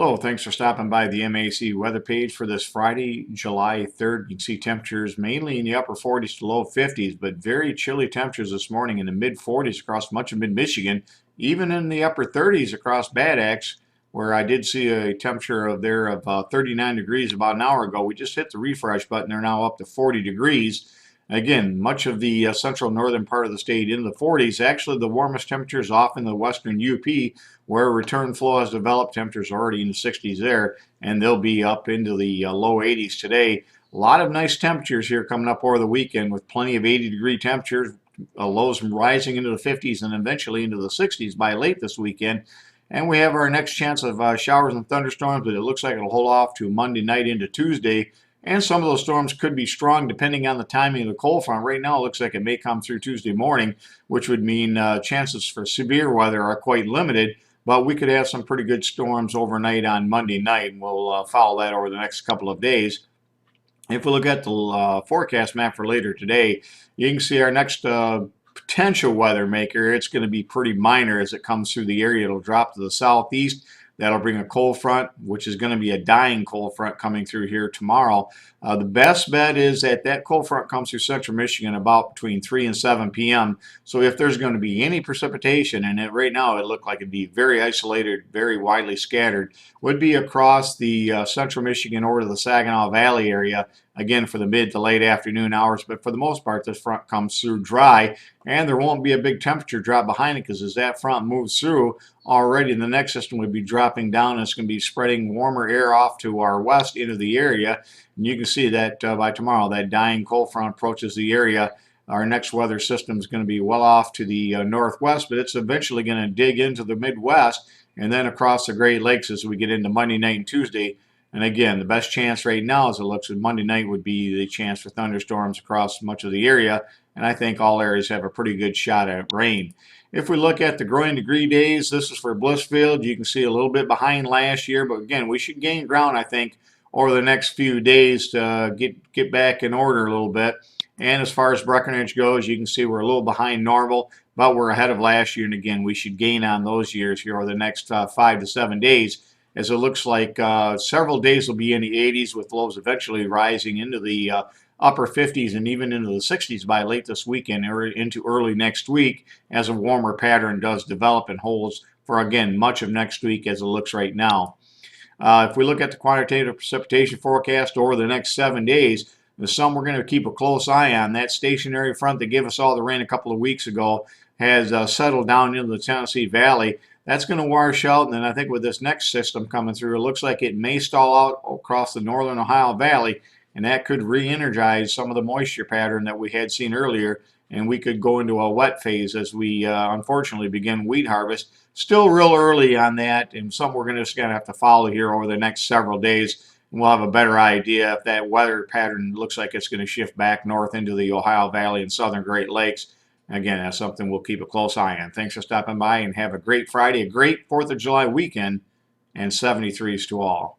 Hello, thanks for stopping by the MAC weather page for this Friday, July 3rd. You can see temperatures mainly in the upper 40s to low 50s, but very chilly temperatures this morning in the mid 40s across much of mid-Michigan, even in the upper 30s across Bad Axe, where I did see a temperature of 39 degrees about an hour ago. We just hit the refresh button. They're now up to 40 degrees. Again, much of the central northern part of the state in the 40s. Actually, the warmest temperatures off in the western UP, where return flow has developed. Temperatures already in the 60s there, and they'll be up into the low 80s today. A lot of nice temperatures here coming up over the weekend with plenty of 80-degree temperatures, lows rising into the 50s and eventually into the 60s by late this weekend. And we have our next chance of showers and thunderstorms, but it looks like it'll hold off to Monday night into Tuesday. And some of those storms could be strong depending on the timing of the cold front. Right now, it looks like it may come through Tuesday morning, which would mean chances for severe weather are quite limited. But we could have some pretty good storms overnight on Monday night, and we'll follow that over the next couple of days. If we look at the forecast map for later today, you can see our next potential weather maker. It's going to be pretty minor as it comes through the area. It'll drop to the southeast. That'll bring a cold front, which is going to be a dying cold front coming through here tomorrow. The best bet is that that cold front comes through central Michigan about between 3 and 7 p.m. So if there's going to be any precipitation, and right now it looked like it'd be very isolated, very widely scattered, would be across the central Michigan over to the Saginaw Valley area, again for the mid to late afternoon hours. But for the most part, this front comes through dry, and there won't be a big temperature drop behind it because as that front moves through, already the next system would be dropping down, and it's going to be spreading warmer air off to our west into the area. And you can see that by tomorrow, that dying cold front approaches the area. Our next weather system is going to be well off to the northwest, but it's eventually going to dig into the Midwest and then across the Great Lakes as we get into Monday night and Tuesday. And again, the best chance right now as it looks at Monday night would be the chance for thunderstorms across much of the area. And I think all areas have a pretty good shot at rain. If we look at the growing degree days, this is for Blissfield. You can see a little bit behind last year, but again, we should gain ground, I think, over the next few days to get back in order a little bit. And as far as Breckenridge goes, you can see we're a little behind normal, but we're ahead of last year. And again, we should gain on those years here over the next 5 to 7 days, as it looks like several days will be in the 80s with lows eventually rising into the upper 50s and even into the 60s by late this weekend or into early next week as a warmer pattern does develop and holds for, again, much of next week as it looks right now. If we look at the quantitative precipitation forecast over the next 7 days, the sun we're going to keep a close eye on. That stationary front that gave us all the rain a couple of weeks ago has settled down into the Tennessee Valley. That's going to wash out, and then I think with this next system coming through, it looks like it may stall out across the northern Ohio Valley, and that could re-energize some of the moisture pattern that we had seen earlier, and we could go into a wet phase as we unfortunately begin wheat harvest. Still real early on that, and some we're just going to have to follow here over the next several days, and we'll have a better idea if that weather pattern looks like it's going to shift back north into the Ohio Valley and southern Great Lakes. Again, that's something we'll keep a close eye on. Thanks for stopping by, and have a great Friday, a great 4th of July weekend, and 73s to all.